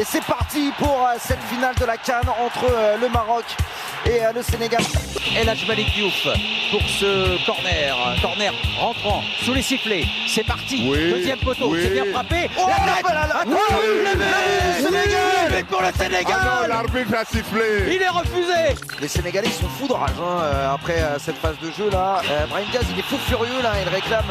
Et c'est parti pour cette finale de la CAN entre le Maroc et le Sénégal. El Hadj Malick Diouf pour ce corner rentrant sous les sifflets. C'est parti, deuxième poteau, c'est bien frappé. Oh, le Sénégal pour le Sénégal. Ah non, l'arbitre a sifflé. Il est refusé. Les Sénégalais ils sont fous de rage après cette phase de jeu là. Brahim Diaz il est fou furieux là, il réclame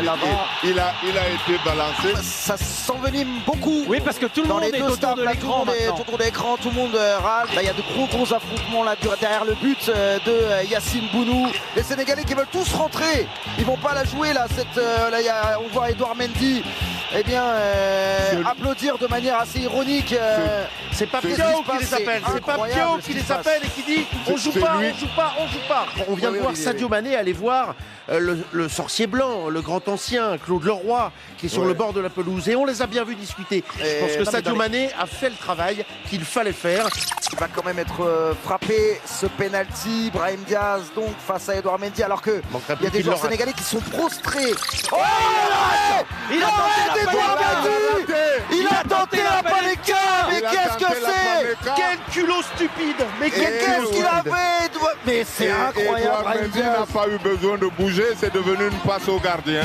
l'avant. Il a été balancé. Ça s'envenime beaucoup. Oui, parce que tout le monde est autour de l'écran maintenant. Autour de l'écran, tout le monde râle. Là, il y a de gros affrontements là derrière le but de Yassine Bounou. Les Sénégalais qui veulent tous rentrer. Ils vont pas la jouer là. On voit Edouard Mendy applaudir de manière assez ironique. C'est pas Pio qui les appelle. C'est pas Pio qui les appelle et qui dit on joue pas. On vient de voir Sadio Mané aller voir le sorcier blanc, le grand ancien Claude Leroy qui est sur le bord de la pelouse et on les a bien vus discuter. Je pense que Sadio Mané a fait le travail qu'il fallait faire. Il va quand même être frappé ce penalty. Brahim Diaz donc face à Edouard Mendy alors que il y a des joueurs sénégalais qui sont prostrés. Oh, il a tenté la panenka. Mais qu'est-ce que c'est? Quel culot stupide. Mais qu'est-ce qu'il a fait? Mais c'est incroyable. Edouard Mendy n'a pas eu besoin de bouger, c'est devenu une passe au gardien.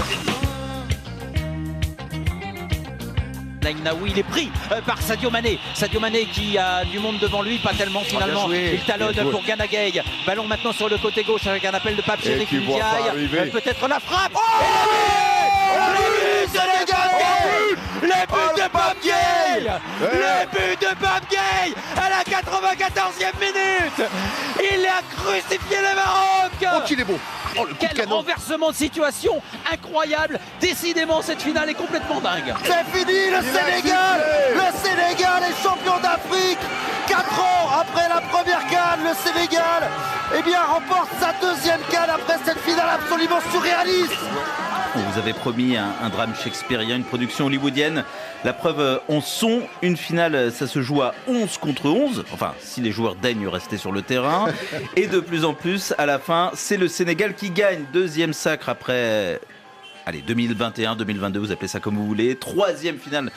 Naïnaoui, il est pris par Sadio Mané. Sadio Mané qui a du monde devant lui, pas tellement finalement. Il talonne pour Gana Gueye. Ballon maintenant sur le côté gauche avec un appel de Pape Chérique Ndiaye. Peut-être la frappe. Les buts de Pape Gueye. Les buts de Pape Gueye à la 94e minute. Il a crucifié le Maroc. Oh qu'il est beau. Oh, le quel renversement de situation incroyable. Décidément cette finale est complètement dingue. C'est fini le Sénégal est champion d'Afrique. 4 ans après la première CAN, le Sénégal remporte sa deuxième CAN après cette finale absolument surréaliste. On vous avait promis un drame shakespearien, une production hollywoodienne. La preuve en son, une finale, ça se joue à 11 contre 11. Enfin, si les joueurs daignent rester sur le terrain. Et de plus en plus, à la fin, c'est le Sénégal qui gagne. Deuxième sacre après 2021, 2022, vous appelez ça comme vous voulez. Troisième finale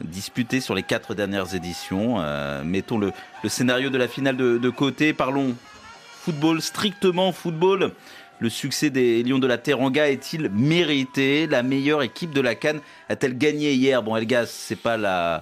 disputée sur les 4 dernières éditions. Mettons le scénario de la finale de côté. Parlons football, strictement football. Le succès des Lions de la Teranga est-il mérité? La meilleure équipe de la CAN a-t-elle gagné hier? Bon, Elgas, c'est pas la